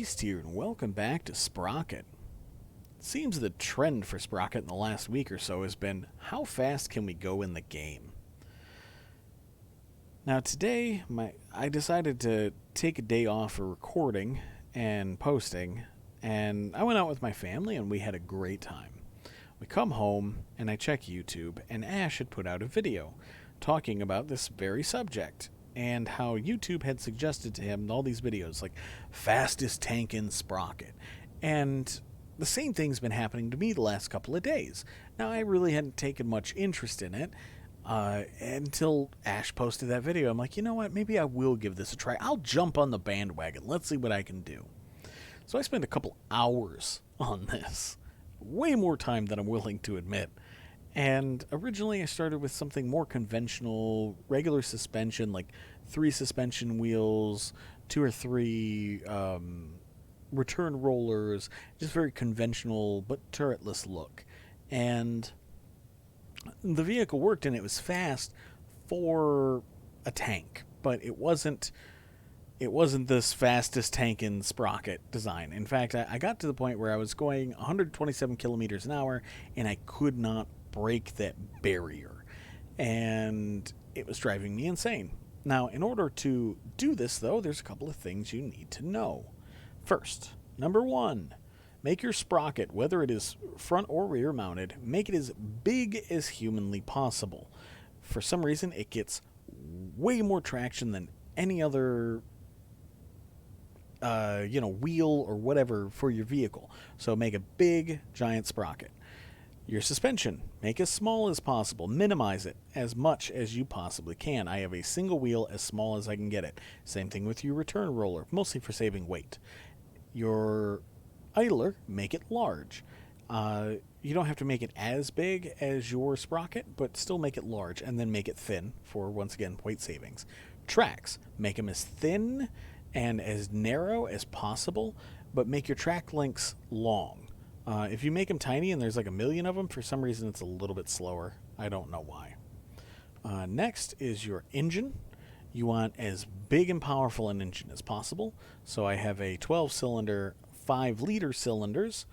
Beast here, and welcome back to Sprocket. It seems the trend for Sprocket in the last week or so has been, how fast can we go in the game? Now today, I decided to take a day off for recording and posting, and I went out with my family and we had a great time. We come home, and I check YouTube, and Ash had put out a video talking about this very subject, and how YouTube had suggested to him all these videos, like fastest tank in Sprocket. And the same thing's been happening to me the last couple of days. Now, I really hadn't taken much interest in it until Ash posted that video. I'm like, you know what, maybe I will give this a try. I'll jump on the bandwagon. Let's see what I can do. So I spent a couple hours on this. Way more time than I'm willing to admit. And originally I started with something more conventional, regular suspension, like 3 suspension wheels, 2 or 3 return rollers, just very conventional but turretless look. And the vehicle worked and it was fast for a tank, but it wasn't this fastest tank in Sprocket design. In fact, I got to the point where I was going 127 kilometers an hour, and I could not break that barrier. And it was driving me insane. Now, in order to do this, though, there's a couple of things you need to know. First, number 1, make your sprocket, whether it is front or rear mounted, make it as big as humanly possible. For some reason, it gets way more traction than any other wheel or whatever for your vehicle. So make a big, giant sprocket. Your suspension, make as small as possible. Minimize it as much as you possibly can. I have a single wheel as small as I can get it. Same thing with your return roller, mostly for saving weight. Your idler, make it large. You don't have to make it as big as your sprocket, but still make it large, and then make it thin for, once again, weight savings. Tracks, make them as thin and as narrow as possible, but make your track lengths long. If you make them tiny and there's like a million of them, for some reason it's a little bit slower. I don't know why. Next is your engine. You want as big and powerful an engine as possible. So I have a 12-cylinder, 5-liter cylinders,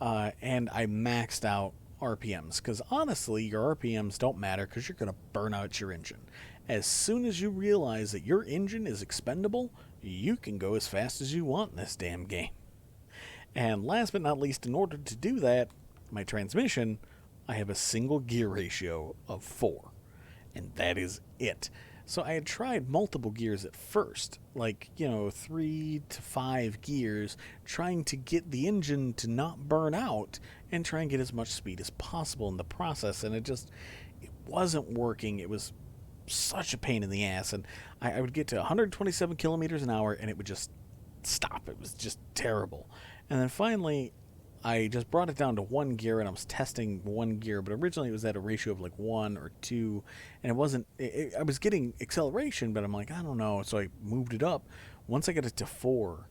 and I maxed out RPMs, because honestly, your RPMs don't matter because you're going to burn out your engine. As soon as you realize that your engine is expendable, you can go as fast as you want in this damn game. And last but not least, in order to do that, my transmission, I have a single gear ratio of 4. And that is it. So I had tried multiple gears at first, like, 3 to 5 gears, trying to get the engine to not burn out and try and get as much speed as possible in the process. And it wasn't working. It was such a pain in the ass. And I would get to 127 kilometers an hour and it would just stop. It was just terrible. And then finally, I just brought it down to 1 gear, and I was testing 1 gear, but originally it was at a ratio of like 1 or 2, and I was getting acceleration, but I'm like, I don't know, so I moved it up. Once I got it to 4,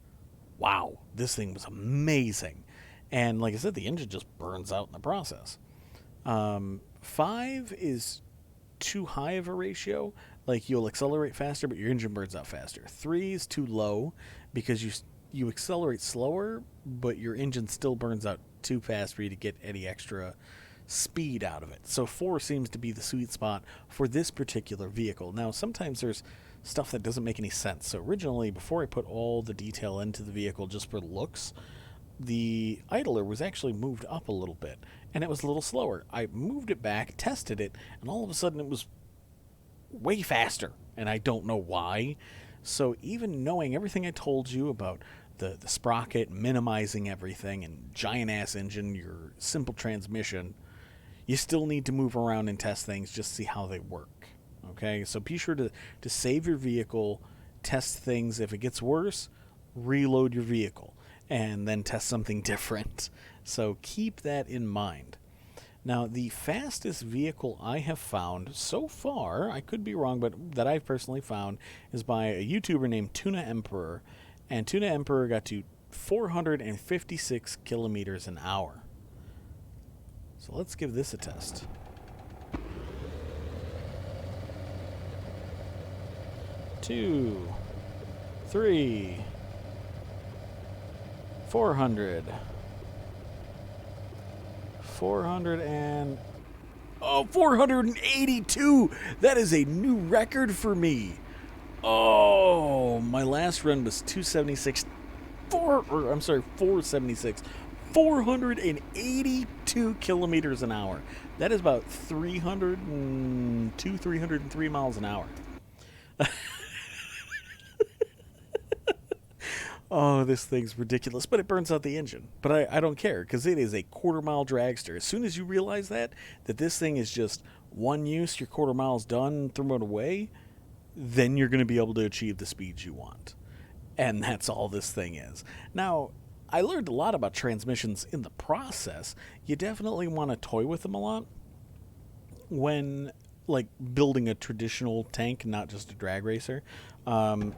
wow, this thing was amazing. And like I said, the engine just burns out in the process. 5 is too high of a ratio. Like, you'll accelerate faster, but your engine burns out faster. 3 is too low because you accelerate slower, but your engine still burns out too fast for you to get any extra speed out of it. So 4 seems to be the sweet spot for this particular vehicle. Now, sometimes there's stuff that doesn't make any sense. So originally, before I put all the detail into the vehicle just for looks, the idler was actually moved up a little bit, and it was a little slower. I moved it back, tested it, and all of a sudden it was way faster, and I don't know why. So even knowing everything I told you about the sprocket, minimizing everything, and giant-ass engine, your simple transmission, you still need to move around and test things just to see how they work. Okay? So be sure to save your vehicle, test things. If it gets worse, reload your vehicle, and then test something different. So keep that in mind. Now, the fastest vehicle I have found so far, I could be wrong, but that I've personally found, is by a YouTuber named Tuna Emperor. And Tuna Emperor got to 456 kilometers an hour. So let's give this a test. 2, 3, 400. 400 and... Oh, 482! That is a new record for me. Oh, my last run was 276. 476. 482 kilometers an hour. That is about 302, 303 miles an hour. Oh, this thing's ridiculous, but it burns out the engine. But I don't care, because it is a quarter-mile dragster. As soon as you realize that this thing is just one use, your quarter mile's done, throw it away, then you're going to be able to achieve the speeds you want. And that's all this thing is. Now, I learned a lot about transmissions in the process. You definitely want to toy with them a lot when, like, building a traditional tank, not just a drag racer.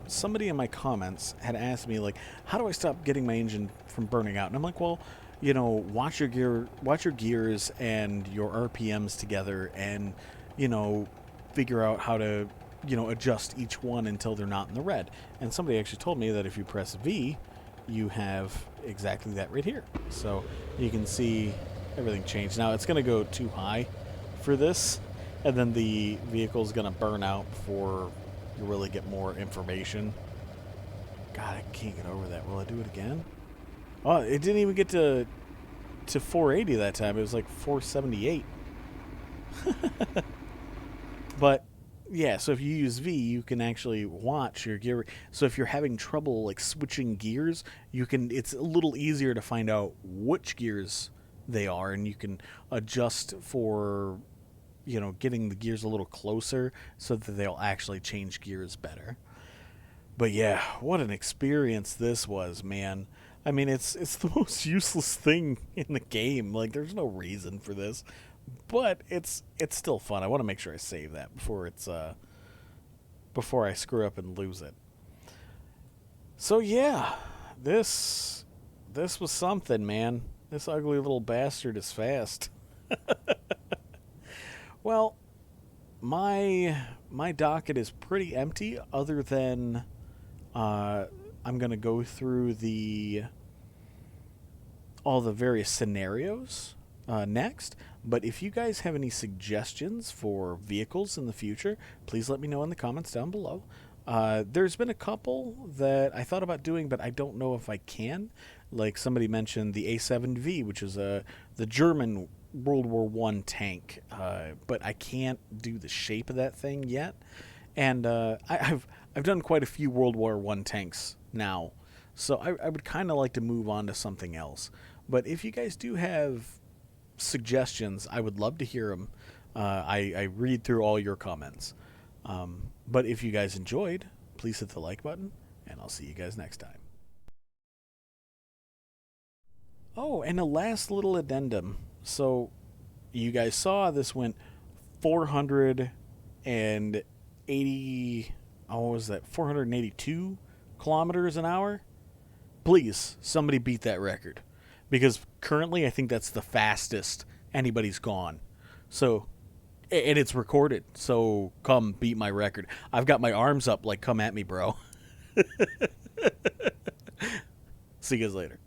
Somebody in my comments had asked me, like, how do I stop getting my engine from burning out? And I'm like, well, you know, watch your gears and your RPMs together, and, you know, figure out how to, you know, adjust each one until they're not in the red. And somebody actually told me that if you press V, you have exactly that right here. So you can see everything change. Now it's going to go too high for this, and then the vehicle is going to burn out before you really get more information. God, I can't get over that. Will I do it again? Oh, it didn't even get to 480 that time. It was like 478. But yeah, so if you use V, you can actually watch your gear. So if you're having trouble like switching gears, you can. It's a little easier to find out which gears they are, and you can adjust for, you know, getting the gears a little closer so that they'll actually change gears better. But yeah, what an experience this was, man. I mean, it's the most useless thing in the game. Like, there's no reason for this, but it's still fun. I want to make sure I save that before I screw up and lose it. So yeah, this was something, man. This ugly little bastard is fast. Well, my docket is pretty empty, other than I'm going to go through all the various scenarios next. But if you guys have any suggestions for vehicles in the future, please let me know in the comments down below. There's been a couple that I thought about doing, but I don't know if I can. Like somebody mentioned the A7V, which is the German World War I tank, but I can't do the shape of that thing yet. And I've done quite a few World War I tanks now, so I would kind of like to move on to something else. But if you guys do have suggestions, I would love to hear them. I read through all your comments. But if you guys enjoyed, please hit the like button, and I'll see you guys next time. Oh, and a last little addendum. So, you guys saw this went 480, what was that, 482 kilometers an hour? Please, somebody beat that record. Because currently, I think that's the fastest anybody's gone. So, and it's recorded. So, come beat my record. I've got my arms up like, come at me, bro. See you guys later.